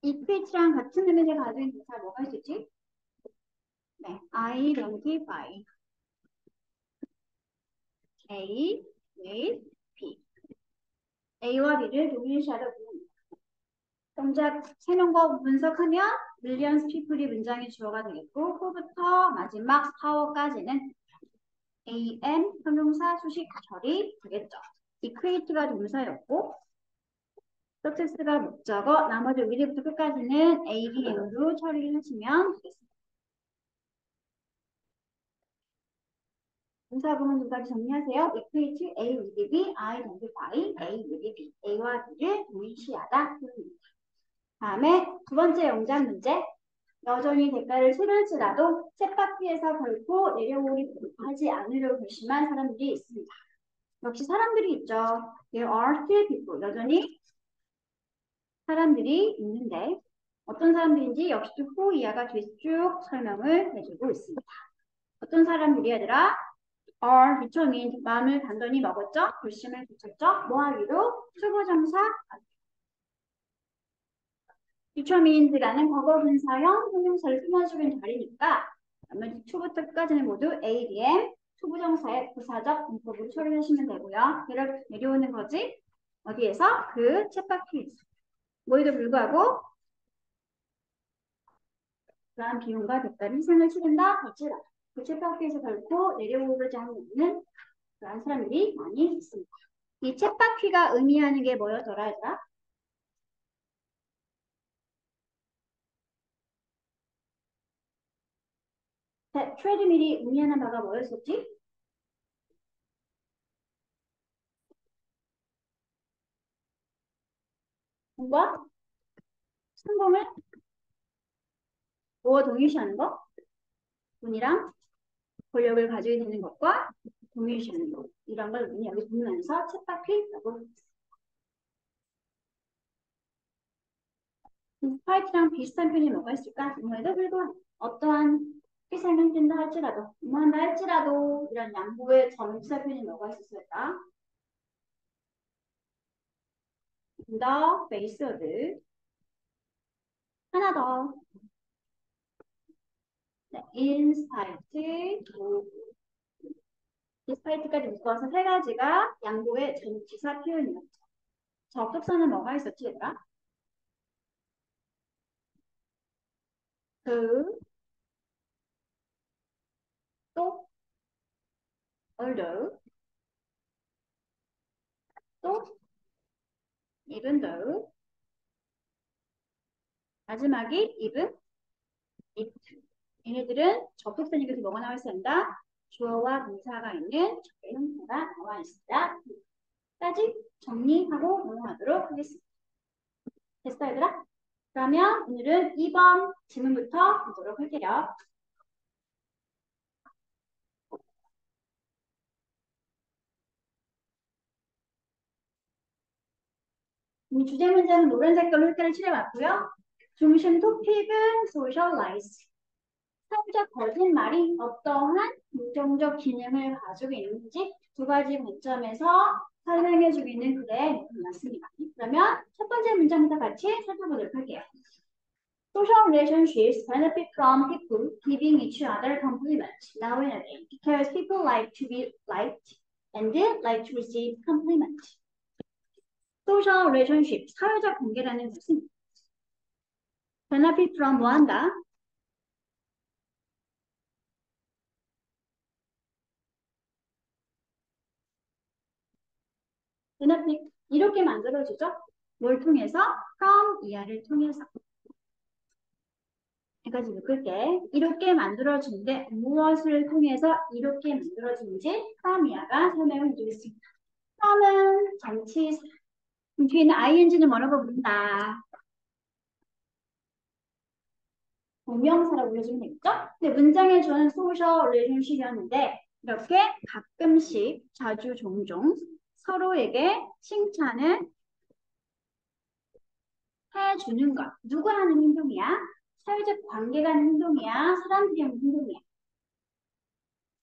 equate랑 같은 의미를 가진 동사 뭐가 있었지? 네, identify A with B. A와 B를 동일시하다 부릅니다. 동작 세 명과 분석하면 millions people이 문장의 주어가 되겠고 후부터 마지막 power까지는 am 형용사 수식 처리 되겠죠. equate가 동사였고 success가 목적어 나머지 위부터 끝까지는 abm으로 처리를 하시면 되겠습니다. 동사 구문 두 가지 정리하세요. equate A with B, identify A with B. A와 B를 동일시하다. 다음에 두 번째 영장 문제. 여전히 대가를 치를지라도 쳇바퀴에서 결코 내려오리 하지 않으려고 결심한 사람들이 있습니다. 역시 사람들이 있죠. There are still people. 여전히 사람들이 있는데 어떤 사람들인지 역시 후 이하가 뒤에서 쭉 설명을 해주고 있습니다. 어떤 사람들이 얘들아? are determined. 마음을 단단히 먹었죠? 결심을 붙였죠? 뭐 하기로? 투부정사 determined라는 과거분사형 형용사를 끊어주는 자리니까 나머지 to부터 끝까지는 모두 ADM 투부정사의 부사적 문법으로 처리하시면 되고요. 내려오는 거지? 어디에서? 그 쳇바퀴. 뭐에도 불구하고 그러한 비용과 대가를 희생을 치른다 할지라도 그 쳇바퀴에서 결코 내려오지 않는 그러한 사람들이 많이 있습니다. 이 쳇바퀴가 의미하는 게 뭐였더라 얘들아? 트레드밀이 의미하는 바가 뭐였었지? 뭔가 성공을 뭐와 동일시하는 거? 돈이랑 권력을 가지게 되는 것과 동일시하는 것. 이런 걸 우리 여기 보면서 쳇바퀴라고 파이트랑 비슷한 표현이 뭐가 있을까? 정말도 불구한 어떠한 희생을 한다 할지라도 뭐한다 할지라도 이런 양보의 전치사 표현이 뭐가 있었을까? 더 베이스워드 하나 더 네, 인스파이트 디스파이트까지 묶어서 세 가지가 양보의 전치사 표현이었죠. 접속사는 뭐가 있었지 얘들아? 그, 또, although, 또, even though, 마지막이 even, it. 얘네들은 접속사니까 뭐가 나와 있어야 한다? 주어와 동사가 있는 적의 형태가 나와 있습니다. 까지 정리하고 넘어가도록 하겠습니다. 됐어 얘들아? 그러면 오늘은 2번 질문부터 보도록 할게요. 주제 문제는 노란색깔로 획기를 칠해봤고요. 중심 토픽은 socialize. 사회적 거짓말이 어떠한 긍정적 기능을 가지고 있는지 두 가지 관점에서 설명해주고 있는 글의 내용이었습니다. 그러면 첫 번째 문장부터 같이 살펴보도록 할게요. Social relationships benefit from people giving each other compliments now and again because people like to be liked and like to receive compliments. Social relationship, 사회적 관계라는 것은 benefit from 뭐 한다? benefit 이렇게 만들어주죠. 뭘 통해서? from 이하를 통해서. 여기까지 묶을게. 이렇게 만들어주는데 무엇을 통해서 이렇게 만들어주는지 from 이하가 설명을 해주겠습니다. from은 전치사. 뒤에 있는 ing는 뭐라고 부른다? 동명사라고 불러주면 되겠죠? 근데 문장의 주어는 social relationship이었는데 이렇게 가끔씩 자주 종종 서로에게 칭찬을 해주는 것. 누가 하는 행동이야? 사회적 관계가 하는 행동이야? 사람들이 하는 행동이야?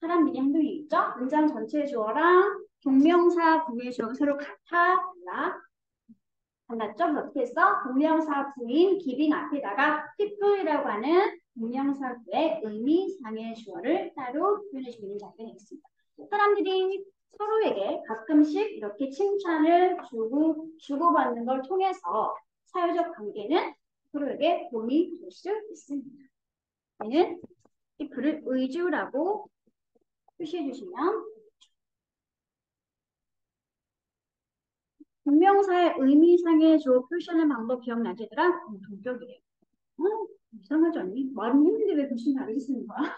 사람들이 행동이겠죠? 문장 전체의 주어랑 동명사 구의 주어가 서로 같아? 달라? 달랐죠? 어떻게 했어? 동명사 부인 giving 앞에다가 people이라고 하는 동명사구의 의미상의 주어를 따로 표현해주고 있는 장면이 있습니다. 사람들이 서로에게 가끔씩 이렇게 칭찬을 주고받는 걸 통해서 사회적 관계는 서로에게 도움이 될 수 있습니다. 얘는 people을 의주라고 표시해 주시면 동명사의 의미상의 주어 표시하는 방법 기억나지 얘들아? 동격이래요. 이상하지 않니? 말은 했는데 왜 글씨 다르게 쓰는 거야?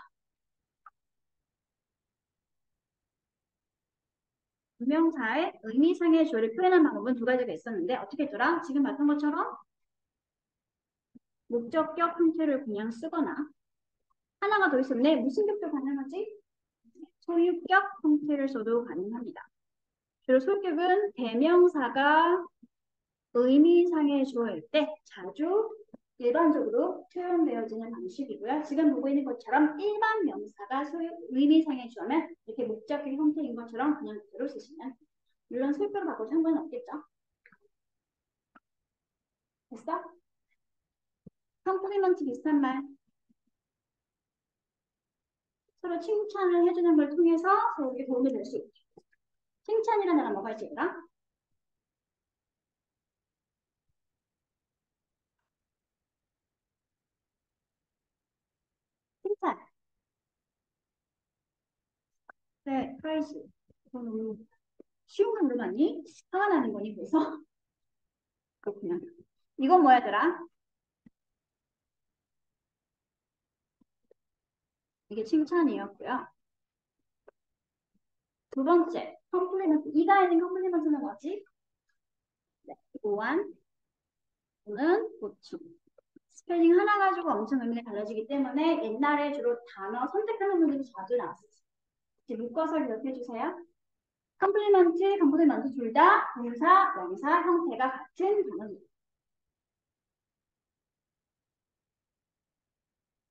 동명사의 의미상의 주어를 표현한 방법은 두 가지가 있었는데 어떻게 했더라? 지금 봤던 것처럼 목적격 형태를 그냥 쓰거나 하나가 더 있었네. 무슨 격도 가능하지? 소유격 형태를 써도 가능합니다. 주로 소유격은 대명사가 의미상의 주어일 때 자주 일반적으로 표현되어지는 방식이고요. 지금 보고 있는 것처럼 일반 명사가 의미상의 주어면 이렇게 목적격 형태인 것처럼 그냥 그대로 쓰시면 물론 소유격으로 바꿔도 상관은 없겠죠. 됐어? 컴플리먼트 비슷한 말. 서로 칭찬을 해주는 걸 통해서 서로에게 도움이 될 수 있죠. 칭찬이라는 단어 뭐가 있지, 얘들아? 칭찬. 네, 프라이즈. 이거 너무 쉬운 건 물어봤니? 화가 나는 거니, 그래서? 그렇구나. 이건 뭐야, 얘들아? 이게 칭찬이었고요. 두 번째, 컴플리먼트. 이가 있는 컴플리먼트는 뭐지? 네, 보완 또는 보충. 스펠링 하나 가지고 엄청 의미가 달라지기 때문에 옛날에 주로 단어 선택하는 분들이 자주 나왔어요. 이제 묶어서 기억해 주세요. 컴플리먼트 둘 다 동사, 명사 형태가 같은 단어입니다.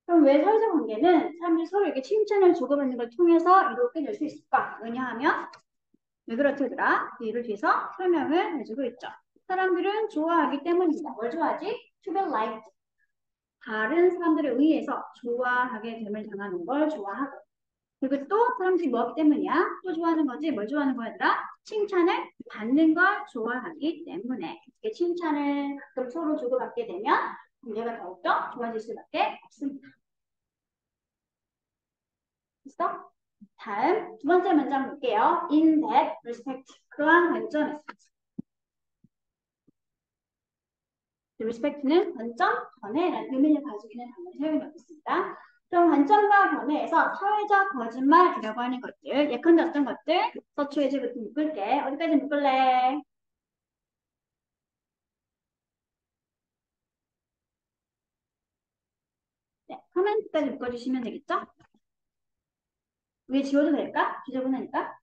그럼 왜 사회적 관계는 사람들이 서로 이렇게 칭찬을 주고받는 걸 통해서 이렇게 될 수 있을까? 왜냐하면 왜 그렇더라? 예를 들어서 설명을 해주고 있죠. 사람들은 좋아하기 때문입니다. 뭘 좋아하지? To be liked. 다른 사람들에 의해서 좋아하게 됨을 당하는 걸 좋아하고. 그리고 또 사람들이 뭐하기 때문이야? 또 좋아하는 거지? 뭘 좋아하는 거야, 얘들아? 칭찬을 받는 걸 좋아하기 때문에. 이렇게 칭찬을 가끔 서로 주고받게 되면 관계가 더욱더 좋아질 수밖에 없습니다. 됐어? 다음 두 번째 문장 볼게요. In that respect. 그러한 관점에서. respect는 관점, 견해라는 의미를 가지고 있는 단어를 사용해 보겠습니다. 그럼 관점과 견해에서 사회적 거짓말이라고 하는 것들, 예컨대 어떤 것들? 서초에서부터 묶을게. 어디까지 묶을래? 네, 코멘트까지 묶어주시면 되겠죠? 위에 지워도 될까? 지저분하니까.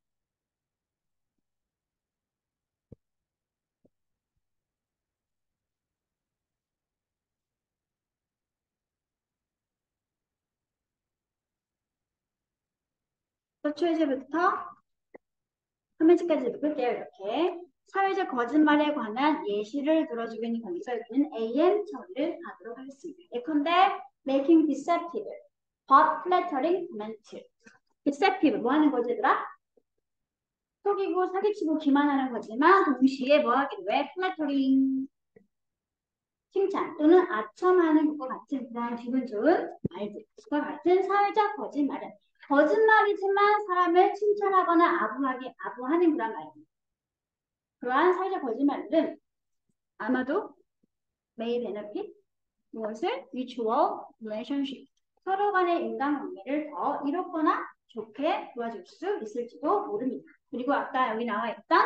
서초에서부터 코멘트까지 묶을게요. 이렇게. 사회적 거짓말에 관한 예시를 들어주고 있는 관계가 있는 AM 처리를 하도록 하겠습니다. 예컨대 making deceptive, but flattering comment. deceptive 뭐 하는 거지, 얘들아? 속이고 사기치고 기만하는 거지만 동시에 뭐 하기도 해? flattering, 칭찬 또는 아첨하는 것과 같은 그런 기분 좋은 말들과 같은 사회적 거짓말은 거짓말이지만 사람을 칭찬하거나 아부하는 그런 말입니다. 그러한 사회적 거짓말들은 아마도 may benefit 무엇을? mutual relationship 서로 간의 인간관계를 더 이롭거나 좋게 도와줄 수 있을지도 모릅니다. 그리고 아까 여기 나와 있던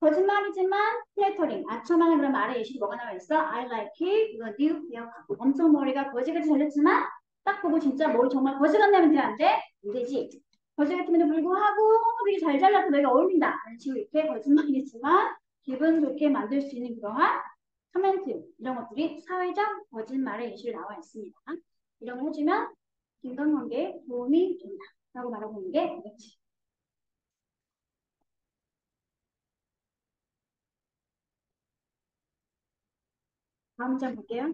거짓말이지만 플래터링, 아첨하는 그런 말의 예시로 뭐가 나와 있어? I like it, 이거 new 기억하고 엄청 머리가 거지같이 잘렸지만 딱 보고 진짜 머리 정말 거지 같냐면 돼, 안 돼? 안 되지. 거지 같음에도 불구하고 되게 잘 잘라서 너희가 어울린다. 지금 이렇게 거짓말이지만 기분 좋게 만들 수 있는 그러한 코멘트 이런 것들이 사회적 거짓말의 예시로 나와 있습니다. 이런 거 해주면 인간관계에 도움이 된다 라고 말하고 있는 게 되겠지. 다음 장 볼게요.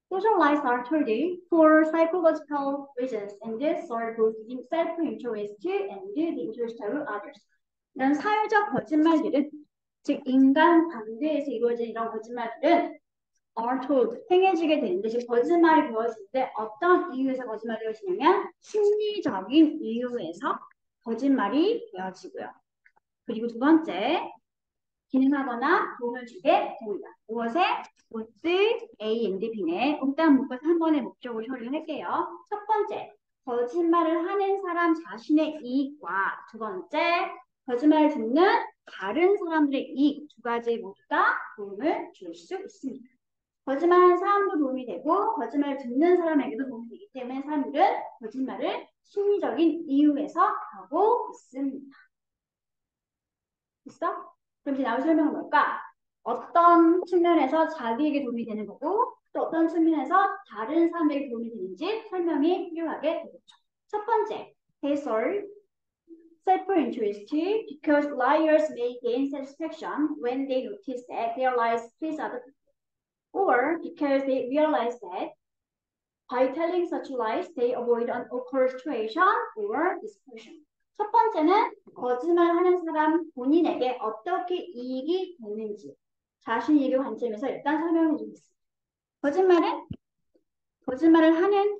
Social lies are told for psychological reasons, and this are both in self-interest and the interest of others. 이런 사회적 거짓말들은, 즉 인간 관계에서 이루어진 이런 거짓말들은 are told, 행해지게 되는데, 즉 거짓말이 되어질 때 어떤 이유에서 거짓말이 되어지냐면 심리적인 이유에서 거짓말이 되어지고요. 그리고 두 번째, 기능하거나 도움을 주게 됩니다. 무엇에? both A and B네. 일단 묶어서 한 번에 목적을 처리할게요. 첫 번째, 거짓말을 하는 사람 자신의 이익과 두 번째, 거짓말을 듣는 다른 사람들의 이익 두 가지 모두 다 도움을 줄 수 있습니다. 거짓말하는 사람도 도움이 되고 거짓말을 듣는 사람에게도 도움이 되기 때문에 사람들은 거짓말을 심리적인 이유에서 하고 있습니다. 됐어? 그럼 이제 나올 설명은 뭘까? 어떤 측면에서 자기에게 도움이 되는 거고 또 어떤 측면에서 다른 사람에게 도움이 되는지 설명이 필요하게 되겠죠. 첫 번째, they serve self-interest because liars may gain satisfaction when they notice that their lies please other people, or because they realize that by telling such lies they avoid an awkward situation or discussion. 첫 번째는 거짓말하는 사람 본인에게 어떻게 이익이 되는지 자신에게 관점에서 일단 설명해 주겠습니다. 거짓말을 하는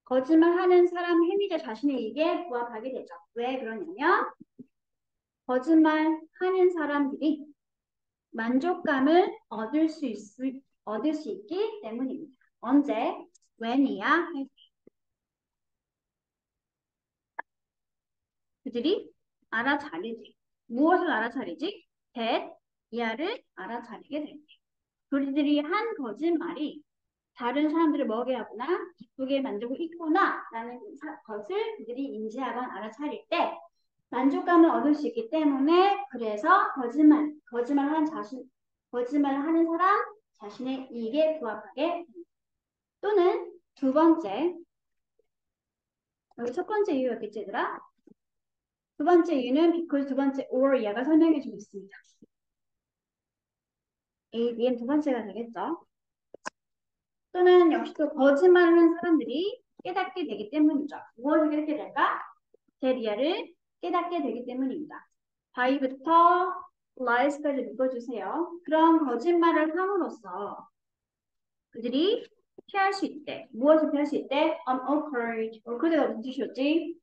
거짓말하는 사람 행위자 자신의 이익에 부합하게 되죠. 왜 그러냐면 거짓말하는 사람들이 만족감을 얻을 수 있기 때문입니다. 언제? when이야. 그들이 알아차리지. 무엇을 알아차리지? that, 이하를 알아차리게 됩니다. 그들이 한 거짓말이 다른 사람들을 먹게 하거나 기쁘게 만들고 있구나 라는 것을 그들이 인지하거나 알아차릴 때 만족감을 얻을 수 있기 때문에 그래서 거짓말하는 사람 자신의 이익에 부합하게 됩니다. 또는 두 번째, 여기 첫 번째 이유였겠지 얘들아? 두 번째 이유는 because 두 번째 or 얘가 설명해 주고 있습니다. A, B는 두 번째가 되겠죠. 또는 역시 또 거짓말하는 사람들이 깨닫게 되기 때문이죠. 무엇을 깨닫게 될까? 제 리아를 깨닫게 되기 때문입니다. by부터 lies까지 묶어주세요. 그런 거짓말을 함으로써 그들이 피할 수 있대. 무엇을 피할 수 있대? unawkward. awkward가 무슨 뜻이었지?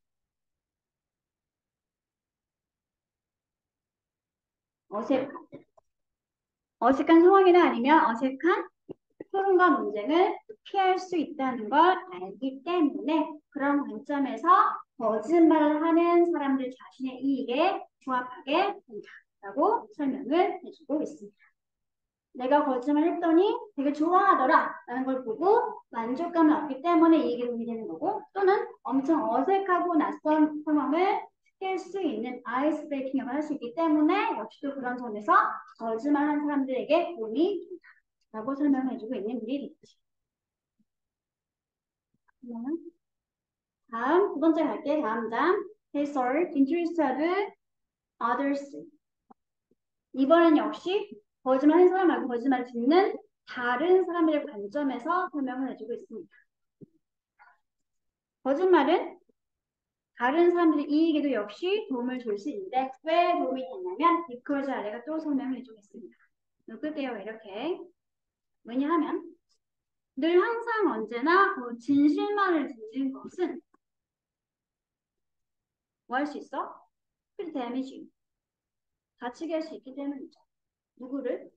어색한 상황이나 아니면 어색한 토론과 논쟁을 피할 수 있다는 걸 알기 때문에 그런 관점에서 거짓말을 하는 사람들 자신의 이익에 부합하게 된다라고 설명을 해주고 있습니다. 내가 거짓말을 했더니 되게 좋아하더라 라는 걸 보고 만족감을 얻기 때문에 이익에 도움이 되는 거고 또는 엄청 어색하고 낯선 상황을 깰 수 있는 아이스 브레이킹 역할을 할 수 있기 때문에 역시도 그런 점에서 거짓말하는 사람들에게 도움이 된다 라고 설명해주고 있는 글이 되겠지. 다음 두 번째 갈게. 다음 장. They serve interested others. 이번엔 역시 거짓말하는 사람 말고 거짓말을 듣는 다른 사람들의 관점에서 설명을 해주고 있습니다. 거짓말은 다른 사람들의 이익에도 역시 도움을 줄 수 있는데 왜 도움이 되냐면 because 아래가 또 설명을 해주겠습니다. 끌게요. 이렇게. 왜냐하면 늘 항상 언제나 진실만을 듣는 것은 뭐 할 수 있어? pretty damaging. 다치게 할 수 있기 때문이죠. 누구를?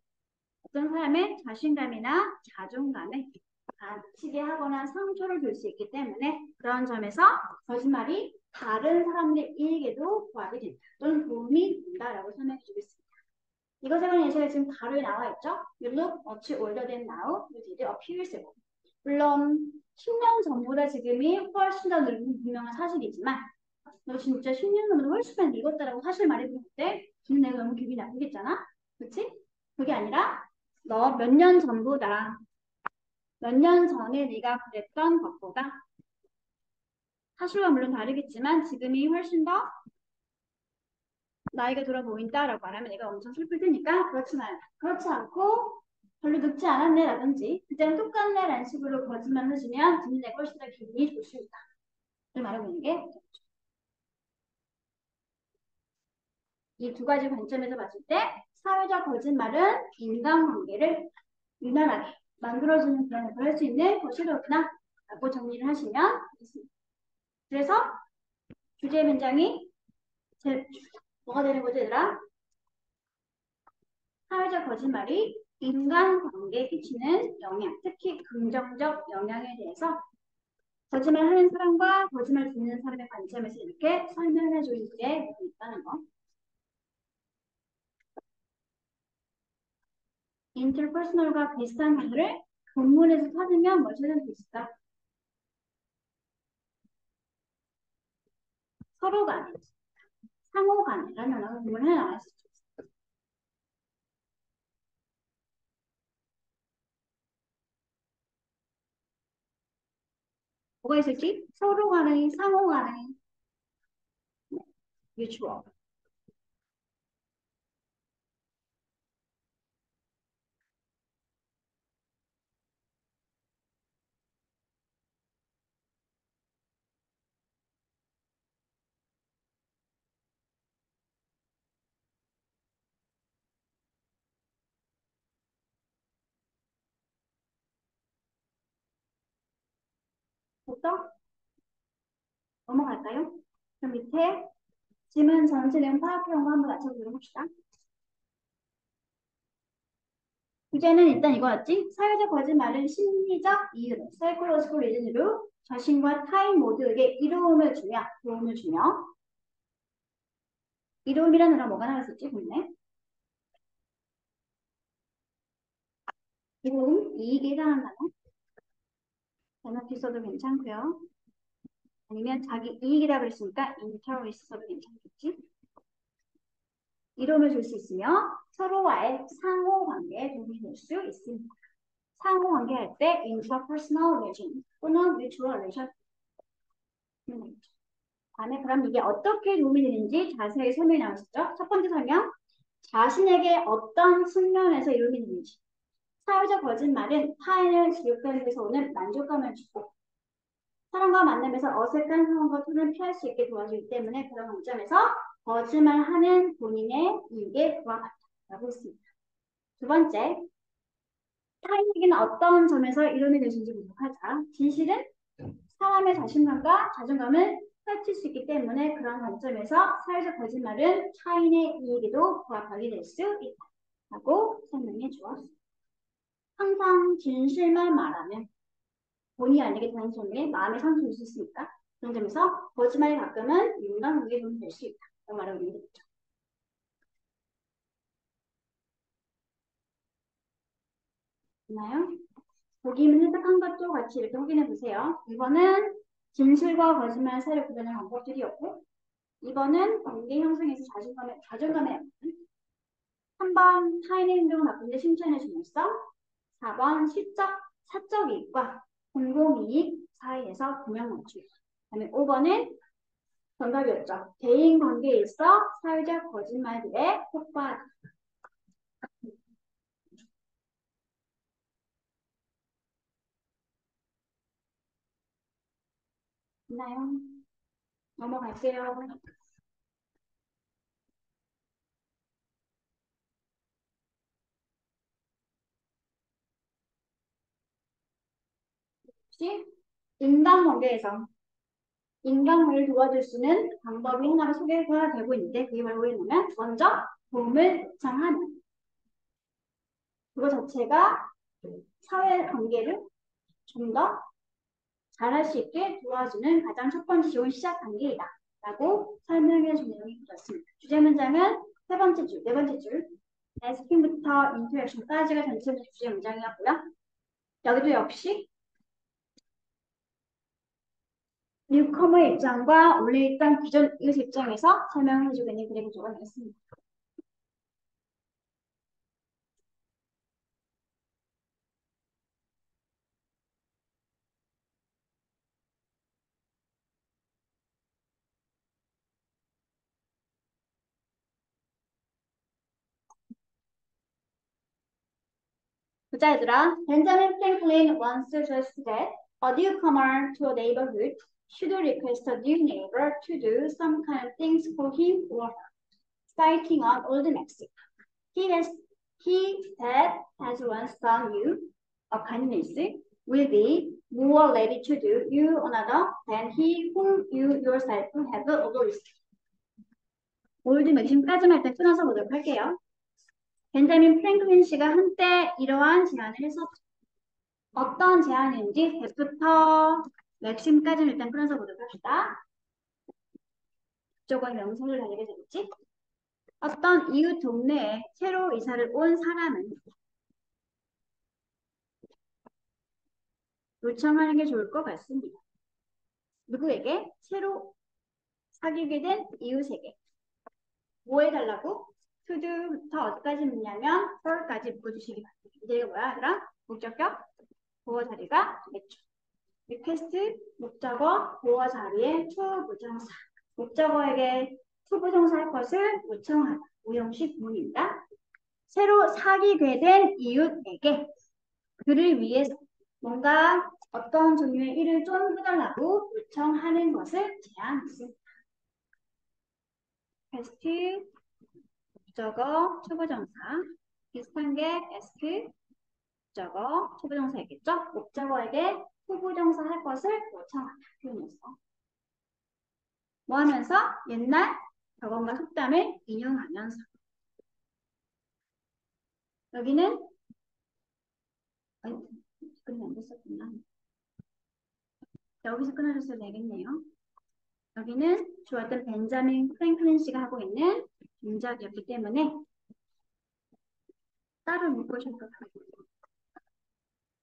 어떤 사람의 자신감이나 자존감에 다치게 하거나 상처를 줄 수 있기 때문에 그런 점에서 거짓말이 다른 사람들의 이익에도 부합이 된다. 또는 도움이 된다라고 설명해 주겠습니다. 이것에 관한 예시가 지금 가로에 나와 있죠. You look much older than now. You did a few years ago. 물론 10년 전보다 지금이 훨씬 더 늙은 분명한 사실이지만 너 진짜 10년 전보다 훨씬 많이 늙었다라고 사실 말해주는 때 지금 내가 너무 기분이 나쁘겠잖아. 그렇지? 그게 아니라 너 몇 년 전보다 몇 년 전에 네가 그랬던 것보다 사실과 물론 다르겠지만 지금이 훨씬 더 나이가 들어 보인다라고 말하면 내가 엄청 슬플 테니까 그렇지 않고 별로 늙지 않았네라든지 그때랑 똑같네라는 식으로 거짓말을 해주면 듣는 애가 훨씬 더 기분이 좋을 수 있다. 를 말하고 있는 게 이 두 가지 관점에서 봤을 때 사회적 거짓말은 인간관계를 유난하게 만들어주는 그런 역할을 할 수 있는 것이로구나 라고 정리를 하시면 되겠습니다. 그래서 주제 문장이 뭐가 되는 거죠 얘들아? 사회적 거짓말이 인간관계에 끼치는 영향, 특히 긍정적 영향에 대해서 거짓말하는 사람과 거짓말 듣는 사람의 관점에서 이렇게 설명해 주는 게 있다는 거. 인터퍼스널과 비슷한 단어를 본문에서 찾으면 뭘 찾을 수 있을까? 서로 간에, 상호 간에라는 단어가 본문에 나와 있을 수 있어요. 뭐가 있을지? 서로 간의, 상호 간의, 뮤추얼. 됐어? 넘어갈까요? 그럼 밑에 지문 전체 내용 파악해온 거 한번 맞춰보도록 합시다. 주제는 일단 이거였지. 사회적 거짓말은 심리적 이유로, 사이콜로지컬 리즌으로 자신과 타인 모두에게 도움을 주며, 이로움이라는 단어 뭐가 나왔었지, 본래? 이로움, 이익에 해당하는 단어. 대놓고 써도 괜찮고요. 아니면 자기 이익이라 그랬으니까 인터리스 써도 괜찮겠지. 이로움을 줄 수 있으며 서로와의 상호관계에 도움이 될 수 있습니다. 상호관계할 때 interpersonal relation 또는 mutual relation. 다음에 그럼 이게 어떻게 도움이 되는지 자세히 설명이 나왔었죠. 첫 번째 설명, 자신에게 어떤 측면에서 이루어지는지 사회적 거짓말은 타인을 지옥하는 데서 오는 만족감을 주고 사람과 만나면서 어색한 상황과 토를 피할 수 있게 도와주기 때문에 그런 관점에서 거짓말하는 본인의 이익에 부합한다고 했습니다. 두 번째, 타인에게는 어떤 점에서 이론이 되신지 분석하자. 진실은 사람의 자신감과 자존감을 해칠 수 있기 때문에 그런 관점에서 사회적 거짓말은 타인의 이익에도 부합하게 될 수 있다고 설명해 주었습니다. 항상 진실만 말하면 본의 아니게 다른 사람에게 마음의 상처를 줄 수 있으니까 그런 점에서 거짓말이 가끔은 인간관계에 도움이 될 수 있다고 말하고 있는 거죠. 있나요? 보기문 해석한 것도 같이 이렇게 확인해 보세요. 2번은 진실과 거짓말 사이를 구별하는 방법들이었고 2번은 관계 형성에서 자존감에 약한 3번 타인의 행동을 나쁜데 칭찬해 주면서 4번 사적 이익과 공공이익 사이에서 균형 맞추기. 그다음에 5번은 정답이었죠. 대인 관계에 있어 사회적 거짓말들의 효과. 있나요? 넘어갈게요. 혹시 인간관계에서 인간관계를 도와줄 수 있는 방법이 하나가 소개가 되고 있는데 그게 바로 뭐냐면 먼저 도움을 요청하는 그거 자체가 사회 관계를 좀 더 잘할 수 있게 도와주는 가장 첫 번째 좋은 시작 단계이다. 라고 설명해 준 내용이 있었습니다. 주제 문장은 세 번째 줄, 네 번째 줄, asking 부터 interaction까지가 전체 주제 문장이었고요. 여기도 역시 뉴커머의 입장과 원래 있던 기존 이웃 입장에서 설명을 해주고 있는 그래 구조가 되겠습니다. 보자 얘들아. Benjamin Franklin once suggested that a newcomer to a neighborhood should request a new neighbor to do some kind of things for him or her. Citing on Old Mexico. He said has once done you a kindness will be more ready to do you another than he whom you yourself have overlooked. 올드 맥심까지만 일단 끊어서 보도록 할게요. 벤자민 프랭클린 씨가 한때 이러한 제안을 했었죠. 어떤 제안인지 대부터 맥심까지는 일단 끊어서 보도록 합시다. 저건 명사를 달리게 되겠지? 어떤 이웃 동네에 새로 이사를 온 사람은 요청하는 게 좋을 것 같습니다. 누구에게? 새로 사귀게 된 이웃에게. 뭐 해달라고? to do부터 어디까지 묻냐면 for까지 묶어주시기 바랍니다. 이제 이게 뭐야? 얘들아? 목적격, 보어 자리가 되겠죠. request, 목적어, 보어 자리에 투부정사. 목적어에게 투부정사 할 것을 요청하다. 우형식 구문입니다. 새로 사귀게 된 이웃에게 그를 위해서 뭔가 어떤 종류의 일을 좀 해달라고 요청하는 것을 제안했습니다. request, 목적어, 투부정사. 비슷한 게 ask, 목적어, 투부정사이겠죠? 목적어에게 투부정사 할 것을 요청하다. 표현해서. 뭐 하면서? 옛날 격언과 속담을 인용하면서. 여기는 아니, 끝이 안 됐었구나. 여기서 끊어줬어야 되겠네요. 여기는 좋았던 벤자민 프랭클린 씨가 하고 있는 동작이었기 때문에 따로 묶으실 것 같아요.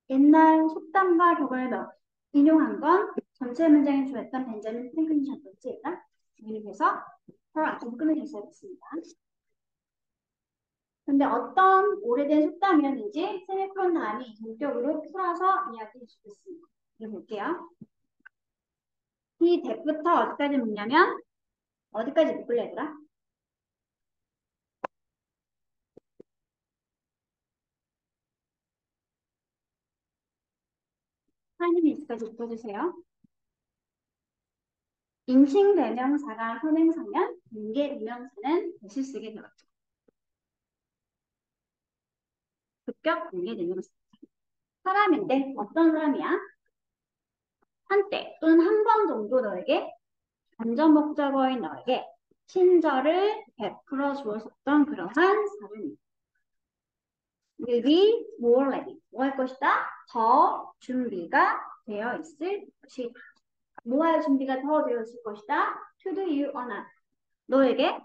옛날 속담과 격언을 인용한 건 전체 문장에 좋았던 벤자민 프랭클린 씨였던지가 그래서 바로 앞으로 끊어줬어야겠습니다. 근데 어떤 오래된 속담이었는지 세미콜론 다음에 본격으로 풀어서 이야기해 주겠습니다. 볼게요. 이 대부터 어디까지 묻냐면 어디까지 묶을래 얘들아? 하이니스까지 묶어주세요. 인칭 대명사가 선행사면 인계 대명사는 대실 쓰게 되었죠. 급격 인계 대명사. 사람인데 어떤 사람이야? 한때 또는 한 번 정도 너에게 간접 목적어인 너에게 친절을 베풀어 주었던 그러한 사람입니다. will be more ready. 뭐 할 것이다? 더 준비가 되어 있을 것이다. 뭐 할 준비가 더 되어 있을 것이다? to do you another. 너에게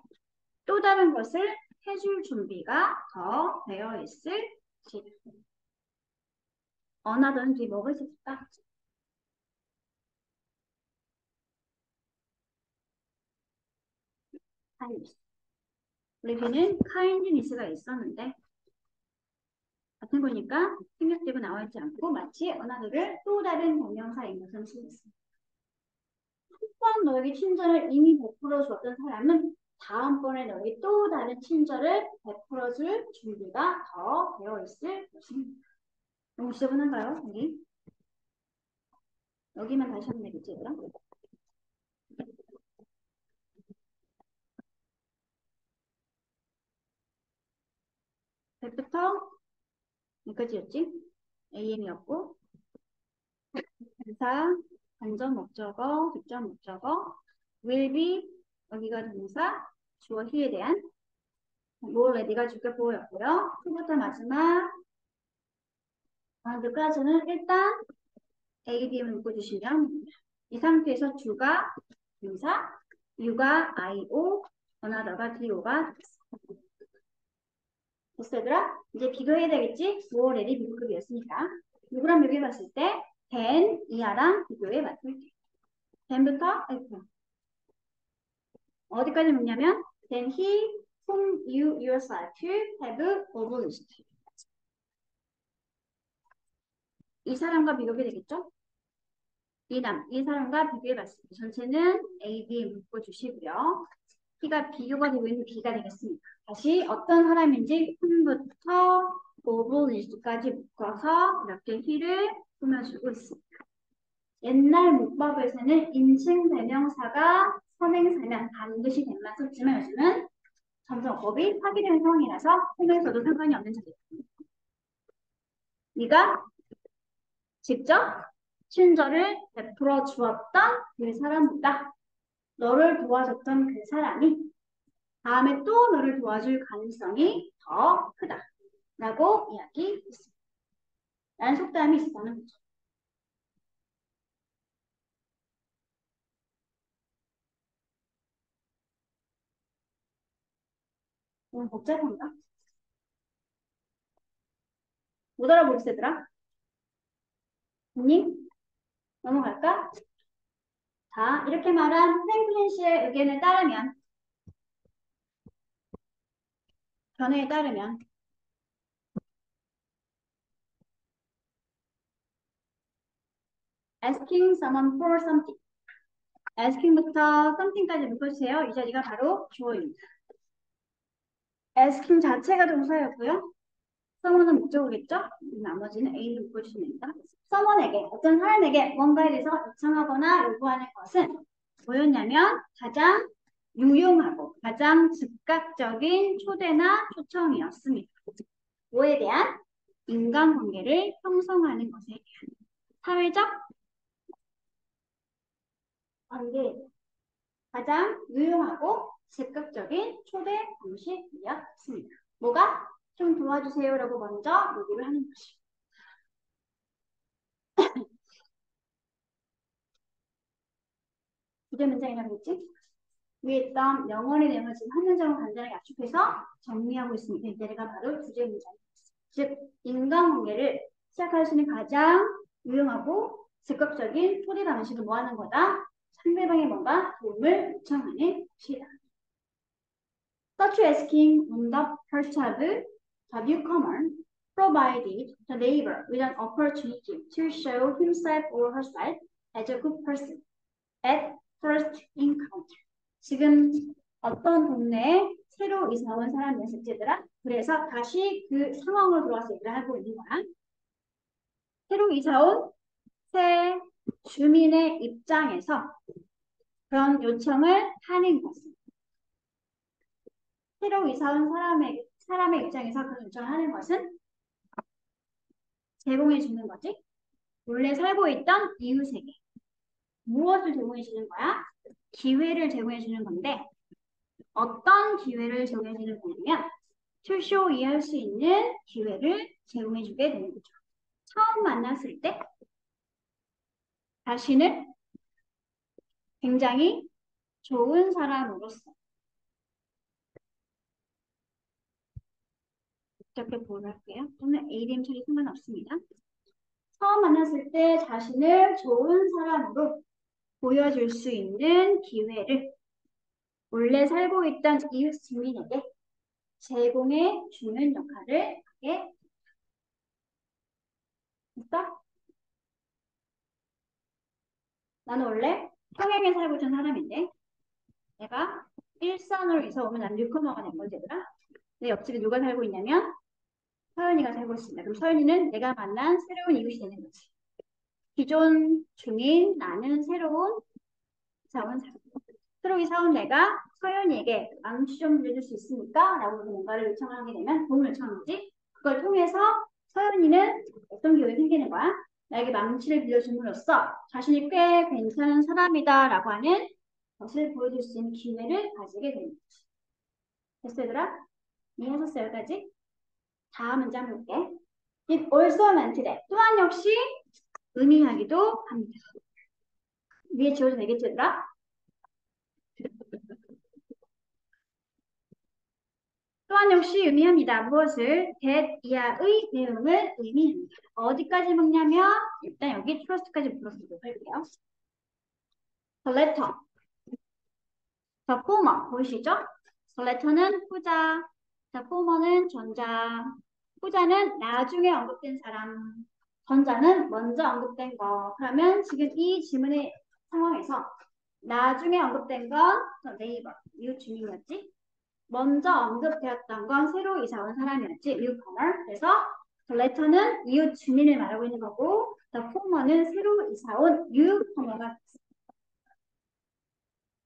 또 다른 것을 해줄 준비가 더 되어 있을 것이다. another는 뒤에 뭐가 있을까? kindness. 우리는 kindness가 있었는데 같은 거니까 생략되고 나와 있지 않고 마치 another를 또 다른 동명사인 것을 쓰였습니다. 한 번 너에게 친절을 이미 베풀어 주었던 사람은 다음번에 너에게 또 다른 친절을 베풀어 줄 준비가 더 되어 있을 것입니다. 너무 지저분한가요? 여기? 여기만 다시 하면 되겠지, 얘들아? 백부터 여기까지였지? AM이었고 대사, 간접 목적어, 직접 목적어, will be, 여기가 동사, 주어 he에 대한 more ready가 주격 보호였고요. 초부터 마지막 여기까지는 일단 ADM을 묶어주시면 이 상태에서 주가 동사, you가 IO, another가 DO가 됐어 얘들아? 이제 비교해야 되겠지? 5월 에디 비교급이었으니까 누구랑 비교해봤을 때 than, 이하랑 비교해봤을 때 than부터 어디까지 묻냐면 than he whom you yourself have overlooked 이 사람과 비교가 되겠죠? 이 사람과 비교해봤습니다. 전체는 AD 묶어주시고요. T가 비교가 되고 있는 B가 되겠습니다. 다시 어떤 사람인지 흠부터 오브리스까지 묶어서 이렇게 T를 꾸며주고 있습니다. 옛날 문법에서는 인칭 대명사가 선행사면 반드시 된만 썼지만 요즘은 점성법이 파기된 상황이라서 통해서도 상관이 없는 자리입니다. 네가 직접 친절을 베풀어 주었던 그 사람보다 너를 도와줬던 그 사람이 다음에 또 너를 도와줄 가능성이 더 크다 라고 이야기했습니다. 라는 속담이 있었다는 거죠. 너무 복잡한가? 못 알아보겠어 얘들아? 언니? 넘어갈까? 자, 이렇게 말한 프랭클린 씨의 의견에 따르면 견해에 따르면 asking someone for something asking부터 something까지 묶어주세요. 이 자리가 바로 주어입니다. asking 자체가 동사였고요. someone은 목적어겠죠? 나머지는 A를 묶어주시면 됩니다. someone에게, 어떤 사람에게 뭔가에 대해서 요청하거나 요구하는 것은 뭐였냐면 가장 유용하고 가장 즉각적인 초대나 초청이었습니다. 뭐에 대한? 인간관계를 형성하는 것에 대한 사회적 관계 가장 유용하고 즉각적인 초대 방식이었습니다. 뭐가? 좀 도와주세요라고 먼저 요구를 하는 것이죠. 주제 문장이라고 했지? 위에 있던 명언의 내용을 지금 한 문장으로 간단하게 압축해서 정리하고 있습니다. 이 자리가 바로 주제 문장입니다. 즉, 인간관계를 시작할 수 있는 가장 유용하고 즉각적인 초대 방식은 뭐 하는 거다? 상대방의 뭔가 도움을 요청하는 것이다. Such asking on the part of the newcomer provided the neighbor with an opportunity to show himself or herself as a good person at first encounter. 지금 어떤 동네에 새로 이사 온 사람이었을 때더라. 그래서 다시 그 상황으로 들어와서 얘기를 하고 있는 거야. 새로 이사 온 새 주민의 입장에서 그런 요청을 하는 것은 새로 이사 온 사람의 입장에서 그런 요청을 하는 것은 제공해 주는 거지. 원래 살고 있던 이웃에게 무엇을 제공해 주는 거야? 기회를 제공해 주는 건데 어떤 기회를 제공해 주는 거냐면 출쇼 이해할 수 있는 기회를 제공해 주게 되는 거죠. 처음 만났을 때 자신은 굉장히 좋은 사람으로서 이렇게 보할게요. 또는 ADM 처리 상관없습니다. 처음 만났을 때 자신을 좋은 사람으로 보여줄 수 있는 기회를 원래 살고 있던 이웃 주민에게 제공해 주는 역할을 하게 됐어? 나는 원래 평양에 살고 있던 사람인데 내가 일산으로 이사 오면 난 뉴커머가 된 거지 얘들아. 내 옆집에 누가 살고 있냐면 서연이가 살고 있습니다. 그럼 서연이는 내가 만난 새로운 이웃이 되는 거지. 기존 주민, 나는 새로운 이사 온 사람. 새로 이사 온 내가 서연이에게 망치 좀 빌려줄 수 있습니까? 라고 뭔가를 요청을 하게 되면 도움을 요청하는 거지. 그걸 통해서 서연이는 어떤 기회가 생기는 거야? 나에게 망치를 빌려줌으로써 자신이 꽤 괜찮은 사람이다 라고 하는 것을 보여줄 수 있는 기회를 가지게 되는 거지. 됐어 얘들아? 이해하셨어요 여기까지? 다음 문장 볼게. It also meant that 또한 역시 의미하기도 합니다. 위에 지워도 되겠지 얘들아? 또한 역시 의미합니다. 무엇을? that 이하의 내용을 의미합니다. 어디까지 묶냐면 일단 여기 trust까지 묶어보도록 할게요. The letter, the former 보이시죠? The letter는 후자, the former는 전자. 후자는 나중에 언급된 사람, 전자는 먼저 언급된 거. 그러면 지금 이 질문의 상황에서 나중에 언급된 건 네이버, 이웃 주민이었지. 먼저 언급되었던 건 새로 이사 온 사람이었지. newcomer. 그래서 the letter는 이웃 주민을 말하고 있는 거고 the former는 새로 이사 온 newcomer가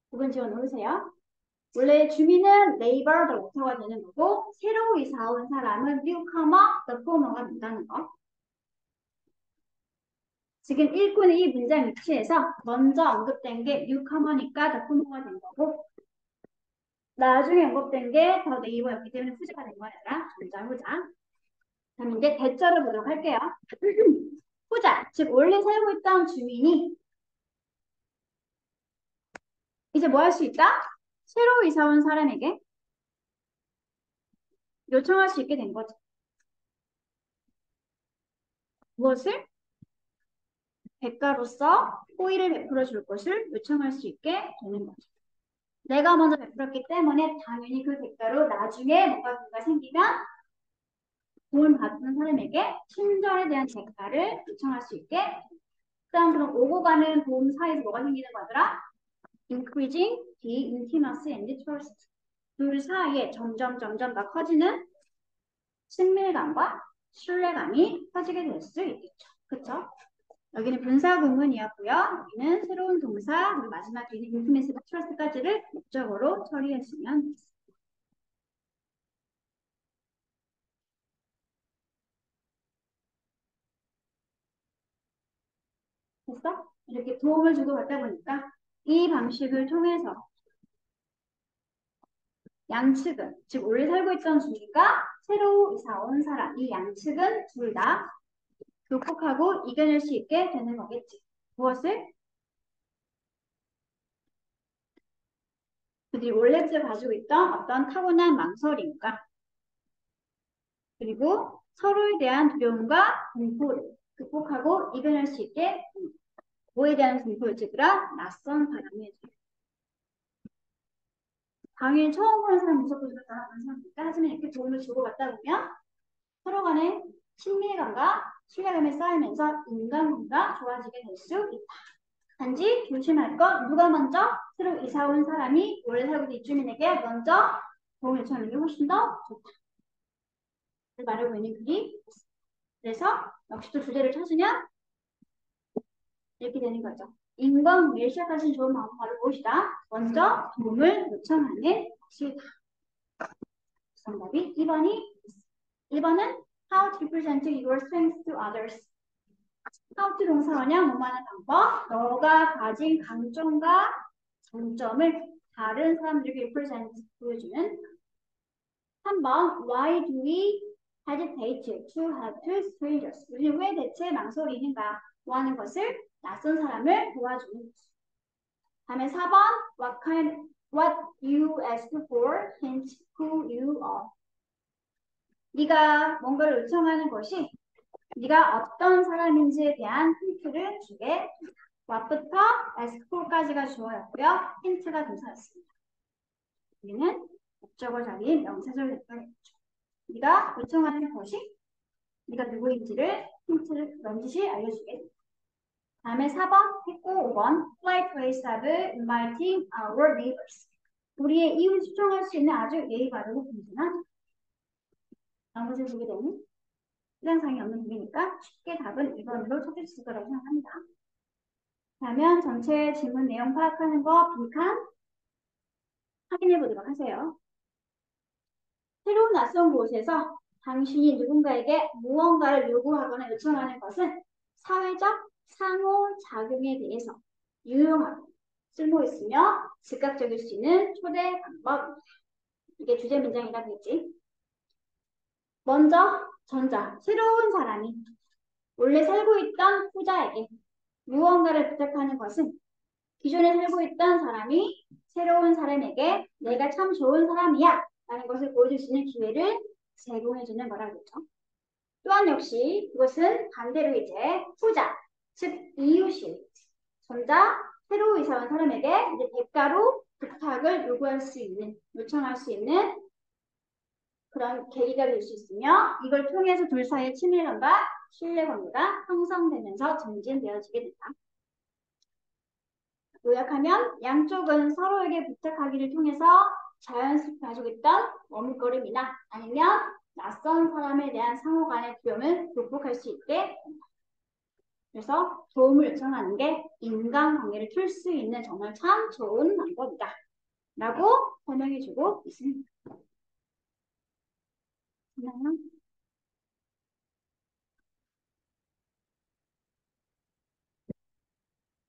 부분 지워 놓으세요. 원래 주민은 neighbor, the letter가 되는 거고 새로 이사 온 사람은 newcomer, the former가 된다는 거. 지금 읽고 있는 이 문장 위치에서 먼저 언급된 게 newcomer니까 the former가 된 거고 나중에 언급된 게 더 네이버였기 때문에 후자가 된 거야. 전자, 후자. 그럼 이제 대절을 보도록 할게요. 후자, 즉 원래 살고 있던 주민이 이제 뭐 할 수 있다? 새로 이사 온 사람에게 요청할 수 있게 된 거죠. 무엇을? 대가로서 호의를 베풀어 줄 것을 요청할 수 있게 되는 거죠. 내가 먼저 베풀었기 때문에 당연히 그 대가로 나중에 뭔가 생기면 도움을 받는 사람에게 친절에 대한 대가를 요청할 수 있게. 그다음 그럼 오고 가는 도움 사이에서 뭐가 생기는 거더라? Increasing the intimacy and trust. 둘 사이에 점점 더 커지는 친밀감과 신뢰감이 커지게 될 수 있겠죠. 그쵸? 여기는 분사구문이었고요. 여기는 새로운 동사, 그리고 마지막 뒤는 intimacy, trust까지를 목적어로 처리해주면 됐습니다. 됐어? 이렇게 도움을 주고 받다 보니까 이 방식을 통해서 양측은, 즉 원래 살고 있던 주민과 새로 이사 온 사람, 이 양측은 둘 다 극복하고 이겨낼 수 있게 되는 거겠지. 무엇을? 그들이 원래부터 가지고 있던 어떤 타고난 망설임과 그리고 서로에 대한 두려움과 공포를 극복하고 이겨낼 수 있게 뭐에 대한 공포를 찍으라? 낯선 사람이 당연히 처음 보는 사람 무섭고 잘하는 사람이니까 하지만 이렇게 도움을 주고받다 보면 서로 간의 친밀감과 신뢰감이 쌓이면서 인간관계가 좋아지게 될 수 있다. 단지 조심할 것 누가 먼저 새로 이사 온 사람이 원래 살고 있는 입주민에게 먼저 도움을 요청하는 게 훨씬 더 좋다. 말하고 있는 글이 그래서 역시 또 주제를 찾으면 이렇게 되는 거죠. 인간관계를 시작하신 좋은 방법 바로 무엇이다? 먼저 도움을 요청하는 것이다. 정답이 2번은 how to represent your strengths to others. how to 동사원형 뭐하는 방법, 너가 가진 강점과 장점을 다른 사람들에게 represent 보여주는 3번 why do we hesitate to help to strangers? 우리는 왜 대체 망설이는가? 뭐 하는 것을 낯선 사람을 도와주는 것. 다음에 4번 what you ask for hint who you are. 네가 뭔가를 요청하는 것이 네가 어떤 사람인지에 대한 힌트를 주게 what부터 ask for까지가 주어였고요. 힌트가 동사였습니다. 여기는 목적어 자리인 명사절 대표겠죠. 네가 요청하는 것이 네가 누구인지를 힌트를 넌지시 알려주게 됩니다. 다음에 4번 했고 5번 polite ways of inviting our neighbors. 우리의 이웃 초청할 수 있는 아주 예의 바르고 분진한 나머지 보게 되는 시간상이 없는 부분이니까 쉽게 답은 2번으로 찾을 수 있을 거라고 생각합니다. 그러면 전체 질문 내용 파악하는 거 빈칸 확인해 보도록 하세요. 새로운 낯선 곳에서 당신이 누군가에게 무언가를 요구하거나 요청하는 것은 사회적 상호작용에 대해서 유용하고 쓸모있으며 즉각적일 수 있는 초대 방법입니다. 이게 주제 문장이라 되겠지. 먼저 전자, 새로운 사람이 원래 살고 있던 후자에게 무언가를 부탁하는 것은 기존에 살고 있던 사람이 새로운 사람에게 내가 참 좋은 사람이야 라는 것을 보여줄 수 있는 기회를 제공해주는 거라고 했죠. 또한 역시 그것은 반대로 이제 후자, 즉 이웃이 전자, 새로 이사 온 사람에게 이제 대가로 부탁을 요청할 수 있는 그런 계기가 될 수 있으며 이걸 통해서 둘 사이의 친밀감과 신뢰관계가 형성되면서 증진되어지게 된다. 요약하면 양쪽은 서로에게 부탁하기를 통해서 자연스럽게 가지고 있던 머뭇거림이나 아니면 낯선 사람에 대한 상호 간의 두려움을 극복할 수 있게. 그래서 도움을 요청하는 게 인간관계를 풀 수 있는 정말 참 좋은 방법이다 라고 설명해주고 있습니다.